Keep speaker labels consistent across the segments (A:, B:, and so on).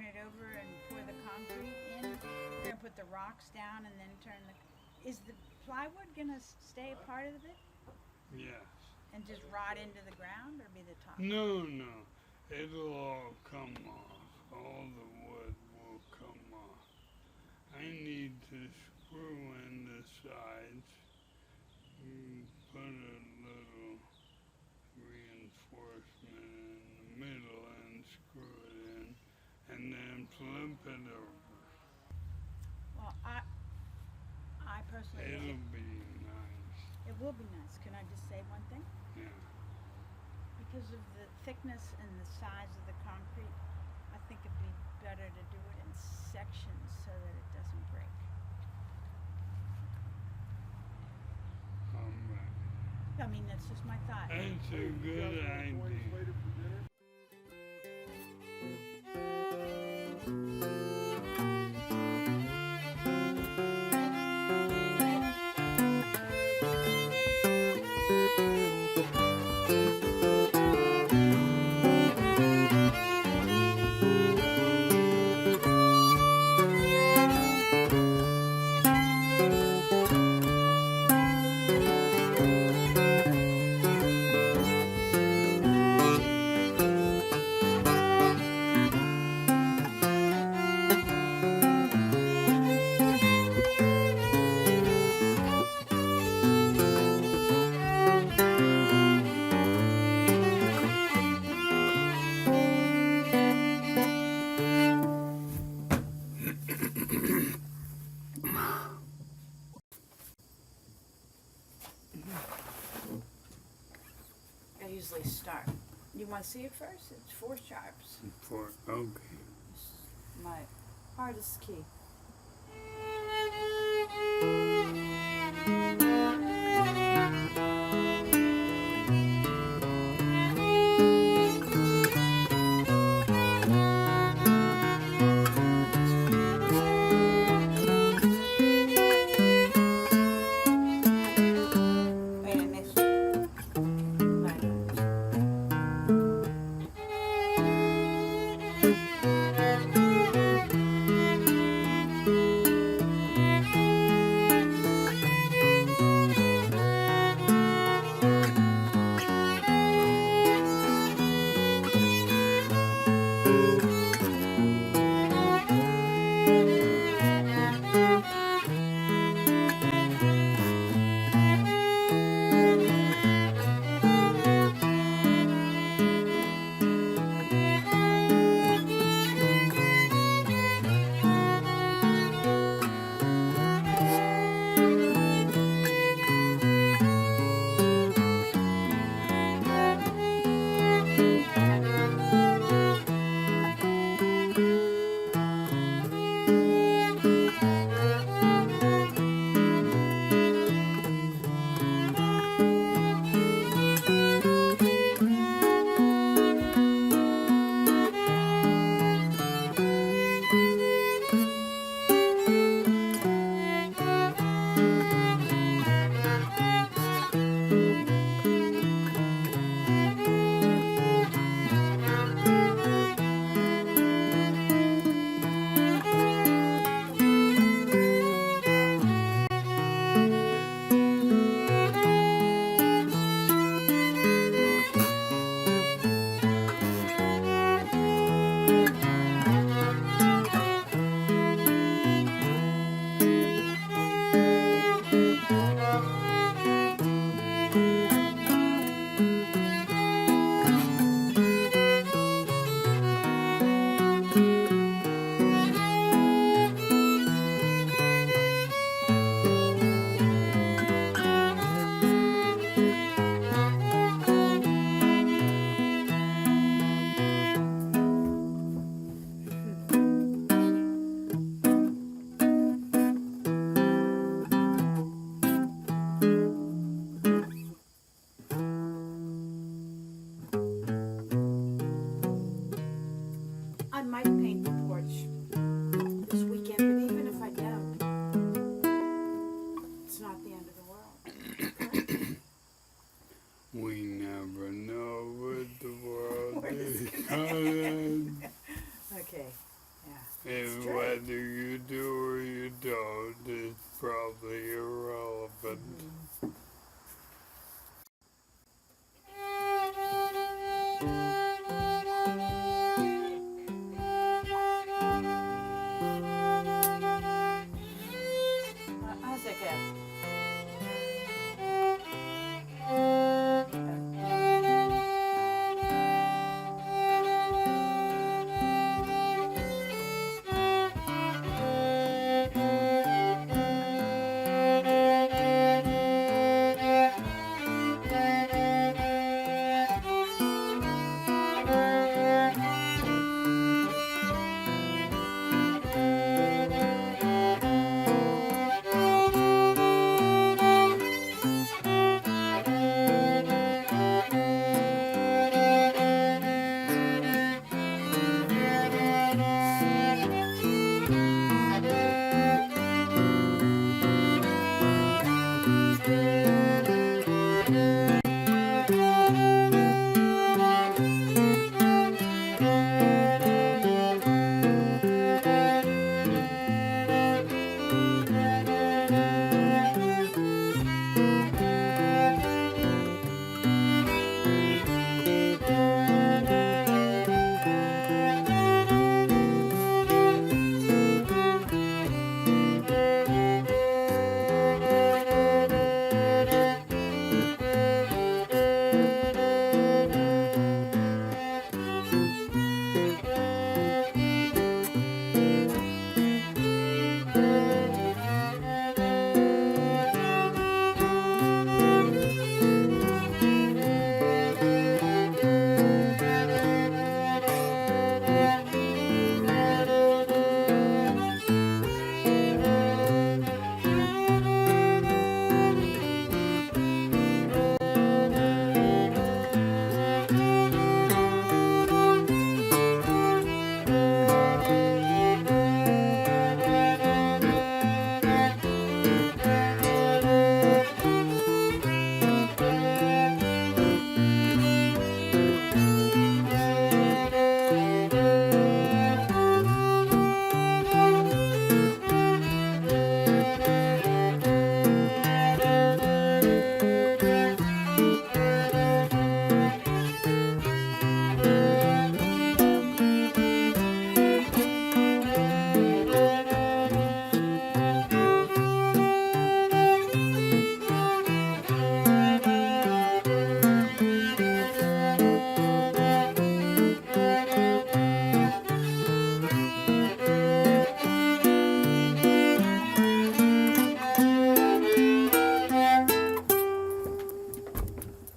A: it over and pour the concrete in. You're gonna put the rocks down and then turn the. Is the plywood gonna stay a part of it
B: Yes.
A: and just rot into the ground, or be the top?
B: No, no. It'll all come off. All the wood will come off. I need to screw in the sides. Put a little reinforcement in the middle and screw it in, and then flip it over.
A: Well, I personally think
B: It'll be nice.
A: it will be nice. Can I just say one thing?
B: Yeah.
A: Because of the thickness and the size of the concrete, I think it'd be better to do it in sections so that it doesn't break. I mean, that's just my thought.
B: That's a good idea.
A: I usually start. You want to see it first? It's 4 sharps.
B: Okay.
A: It's my hardest key. Wait, I missed. I might paint the porch this weekend, but even if I don't, it's not the end of the world.
B: We never know what the world
A: What is
B: is.
A: Okay,
B: And
A: true.
B: whether you do or you don't is probably irrelevant.
A: How's that go?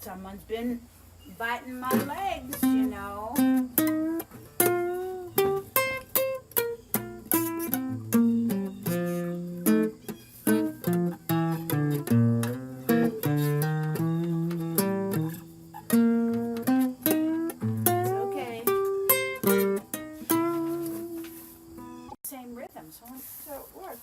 A: Someone's been biting my legs, you know. It's okay. Same rhythm, so it works.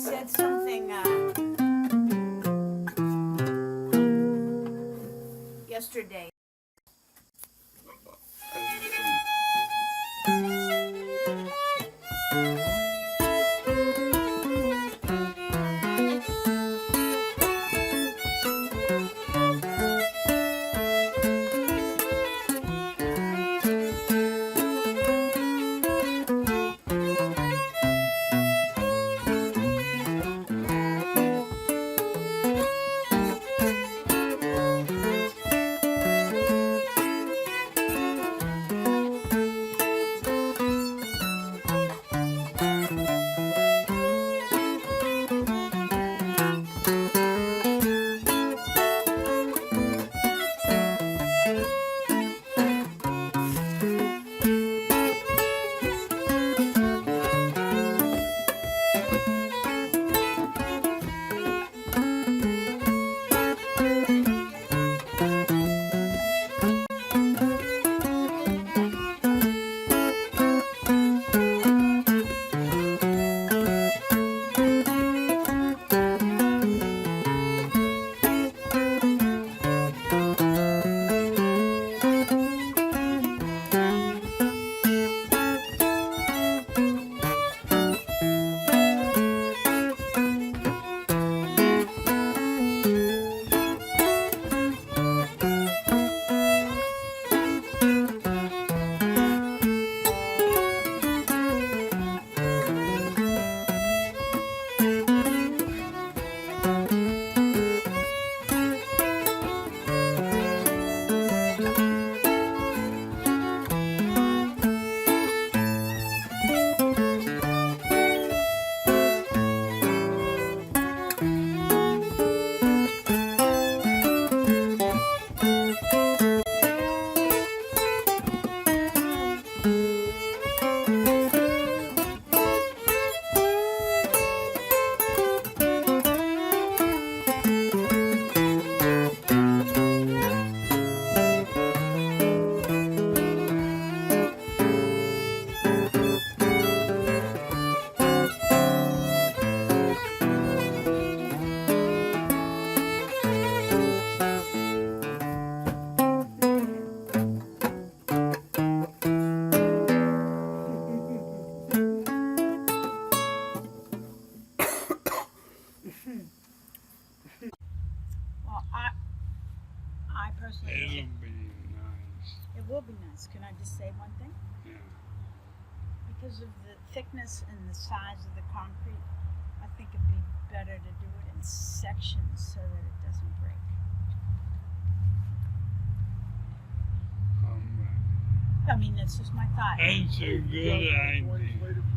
A: said something yesterday. Well, I personally
B: It'll be nice.
A: it will be nice. Can I just say one thing?
B: Yeah.
A: Because of the thickness and the size of the concrete, I think it'd be better to do it in sections so that it doesn't break.
B: Um,
A: I mean, that's just my thought.
B: It's a good idea.